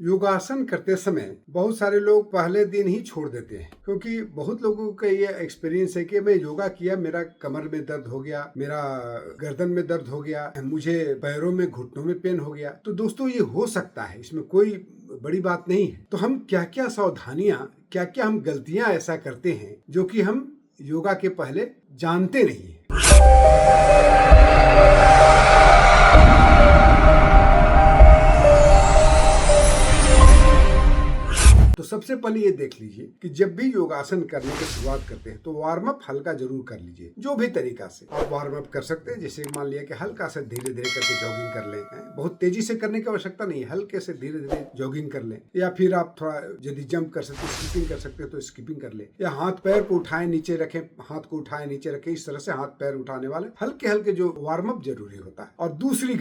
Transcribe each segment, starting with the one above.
योगासन करते समय बहुत सारे लोग पहले दिन ही छोड़ देते हैं, क्योंकि बहुत लोगों का ये एक्सपीरियंस है कि मैं योगा किया, मेरा कमर में दर्द हो गया, मेरा गर्दन में दर्द हो गया, मुझे पैरों में घुटनों में पेन हो गया। तो दोस्तों ये हो सकता है, इसमें कोई बड़ी बात नहीं है। तो हम क्या क्या सावधानियां, क्या क्या हम गलतियां ऐसा करते हैं जो कि हम योगा के पहले जानते नहीं है। तो सबसे पहले ये देख लीजिए कि जब भी योगासन करने की शुरुआत करते हैं तो वार्म अप हल्का जरूर कर लीजिए। जो भी तरीका से आप वार्म अप कर सकते हैं, जैसे मान लिया कि हल्का से धीरे धीरे करके जॉगिंग कर लें। बहुत तेजी से करने की आवश्यकता नहीं है, हल्के से धीरे धीरे जॉगिंग कर लें। या फिर आप थोड़ा यदि जंप कर सकते हैं, स्किपिंग कर सकते हैं तो स्किपिंग कर लें। या हाथ पैर को उठाए नीचे रखें, हाथ को उठाए नीचे रखें, इस तरह से हाथ पैर उठाने वाले हल्के हल्के जो वार्म अप जरूरी होता है। और दूसरी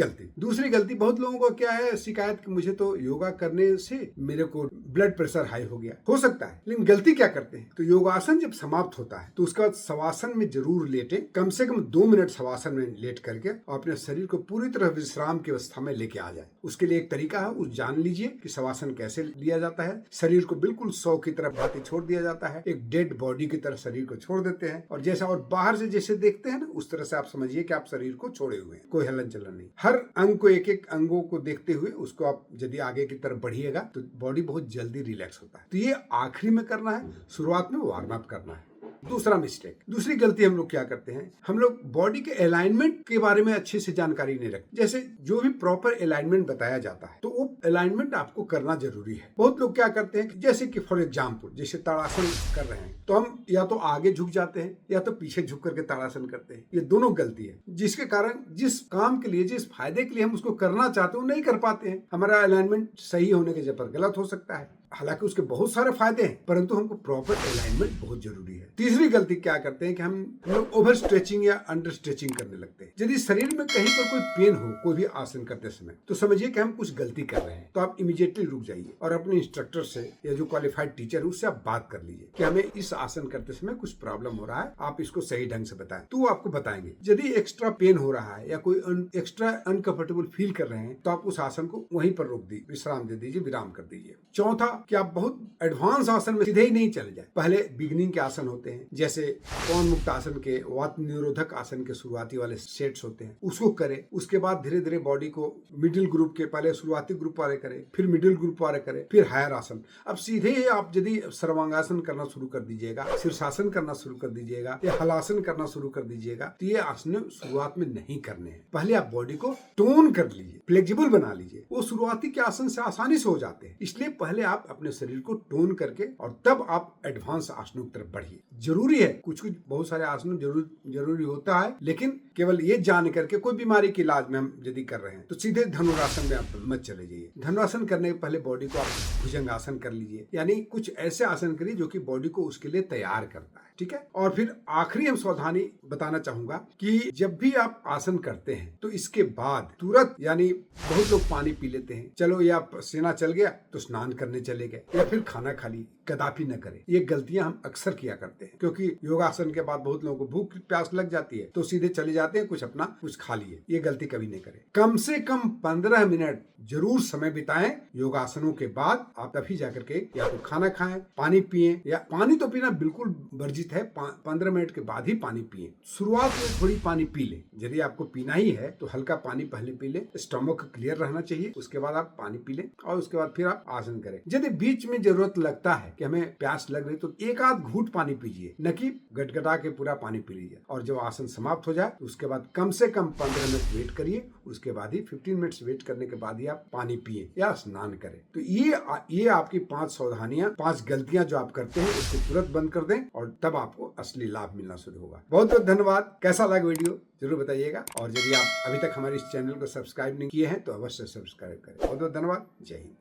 गलती बहुत लोगों को क्या है, शिकायत कि मुझे तो योगा करने से मेरे को ब्लड प्रेशर हाई हो गया। हो सकता है, लेकिन गलती क्या करते हैं, तो योगासन जब समाप्त होता है तो उसका शवासन में जरूर लेटे, कम से कम 2 मिनट शवासन में लेट करके और अपने शरीर को पूरी तरह विश्राम की अवस्था में लेके आ जाए। उसके लिए एक तरीका है, उस जान लीजिए कि शवासन कैसे लिया जाता है। शरीर को बिल्कुल 100 की तरफ भांति छोड़ दिया जाता है, एक डेड बॉडी की तरह शरीर को छोड़ देते हैं। और जैसा और बाहर से जैसे देखते हैं ना, उस तरह से आप समझिए कि आप शरीर को छोड़े हुए हैं, कोई हलन चलन नहीं। हर अंग को, एक एक अंगों को देखते हुए उसको आप यदि आगे की तरफ बढ़िएगा तो बॉडी बहुत जल्दी रिलैक्स होता है। तो ये आखिरी में करना है, शुरुआत में वार्म अप करना है। दूसरी गलती हम लोग क्या करते हैं, हम लोग बॉडी के अलाइनमेंट के बारे में अच्छे से जानकारी नहीं रखते। जैसे जो भी प्रॉपर अलाइनमेंट बताया जाता है तो वो अलाइनमेंट आपको करना जरूरी है। बहुत लोग क्या करते हैं, जैसे कि फॉर एग्जाम्पल जैसे ताड़ासन कर रहे हैं तो हम या तो आगे झुक जाते हैं या तो पीछे झुक करके ताड़ासन करते हैं। ये दोनों गलती है, जिसके कारण जिस काम के लिए, जिस फायदे के लिए हम उसको करना चाहते हैं वो नहीं कर पाते हैं। हमारा अलाइनमेंट सही होने के जगह पर गलत हो सकता है। हालांकि उसके बहुत सारे फायदे हैं, परंतु हमको प्रॉपर अलाइनमेंट बहुत जरूरी है। तीसरी गलती क्या करते हैं कि हम लोग ओवर स्ट्रेचिंग या अंडर स्ट्रेचिंग करने लगते हैं। यदि शरीर में कहीं पर कोई पेन हो कोई भी आसन करते समय तो समझिए कि हम कुछ गलती कर रहे हैं। तो आप इमीडिएटली रुक जाइए और अपने इंस्ट्रक्टर से या जो क्वालिफाइड टीचर है उससे आप बात कर लीजिए कि हमें इस आसन करते समय कुछ प्रॉब्लम हो रहा है, आप इसको सही ढंग से बताएं। तो आपको बताएंगे। यदि एक्स्ट्रा पेन हो रहा है या कोई एक्स्ट्रा अनकंफर्टेबल फील कर रहे हैं तो आप उस आसन को वहीं पर रोक दीजिए, विश्राम दे दीजिए, विराम कर दीजिए। चौथा कि आप बहुत एडवांस आसन में सीधे ही नहीं चले जाए। पहले बिगिनिंग के आसन होते हैं, जैसे पवन मुक्त आसन के, वात निरोधक आसन के शुरुआती वाले सेट्स होते हैं, उसको करें। उसके बाद धीरे धीरे बॉडी को मिडिल ग्रुप के, पहले शुरुआती ग्रुप वाले करें, फिर मिडिल ग्रुप वाले करें, फिर हायर आसन। अब सीधे ही आप यदि सर्वांगासन करना शुरू कर दीजिएगा, शीर्षासन करना शुरू कर दीजिएगा या हलासन करना शुरू कर दीजिएगा तो ये आसन शुरुआत में नहीं करने हैं। पहले आप बॉडी को टोन कर लीजिए, फ्लेक्सिबल बना लीजिए। वो शुरुआती के आसन से आसानी से हो जाते हैं, इसलिए पहले आप अपने शरीर को टोन करके और तब आप एडवांस आसनों की तरफ बढ़िए। जरूरी है, कुछ बहुत सारे आसन जरूरी होता है, लेकिन केवल ये जान करके कोई बीमारी के इलाज में हम यदि कर रहे हैं तो सीधे धनुरासन में आप मत चले जाइए। धनुरासन करने के पहले बॉडी को आप भुजंगासन कर लीजिए, यानी कुछ ऐसे आसन करिए जो कि बॉडी को उसके लिए तैयार करता है। ठीक है। और फिर आखिरी हम सावधानी बताना चाहूंगा कि जब भी आप आसन करते हैं तो इसके बाद तुरंत, यानी बहुत लोग पानी पी लेते हैं, चलो या पसीना चल गया तो स्नान करने चले गए या फिर खाना खा ली, कदापि न करें। ये गलतियां हम अक्सर किया करते हैं, क्योंकि योगासन के बाद बहुत लोगों को भूख प्यास लग जाती है तो सीधे चले जाते हैं, कुछ खा लिए। ये गलती कभी नहीं करें। कम से कम 15 मिनट जरूर समय बिताएं योगासनों के बाद। आप तभी जाकर के या तो खाना खाएं, पानी पिए, या पानी तो पीना बिल्कुल वर्जित है, 15 मिनट के बाद ही पानी पिए। शुरुआत में थोड़ी पानी पी ले, यदि आपको पीना ही है तो हल्का पानी पहले पी ले, स्टमक क्लियर रहना चाहिए, उसके बाद आप पानी पी ले और उसके बाद फिर आप आसन करें। यदि बीच में जरूरत लगता है कि हमें प्यास लग रही तो एक आध घूंट पानी पीजिए, न कि गटगटा के पूरा पानी पी लीजिए। और जब आसन समाप्त हो जाए तो उसके बाद कम से कम 15 मिनट वेट करिए, उसके बाद ही 15 मिनट्स वेट करने के बाद ही आप पानी पिए या स्नान करें। तो ये आपकी 5 सावधानियां, 5 गलतियां जो आप करते हैं उसको तुरंत बंद कर दें और तब आपको असली लाभ मिलना शुरू होगा। बहुत बहुत धन्यवाद। कैसा लगा वीडियो जरूर बताइएगा, और यदि आप अभी तक हमारे इस चैनल को सब्सक्राइब नहीं किए हैं तो अवश्य सब्सक्राइब करें। बहुत बहुत धन्यवाद। जय हिंद।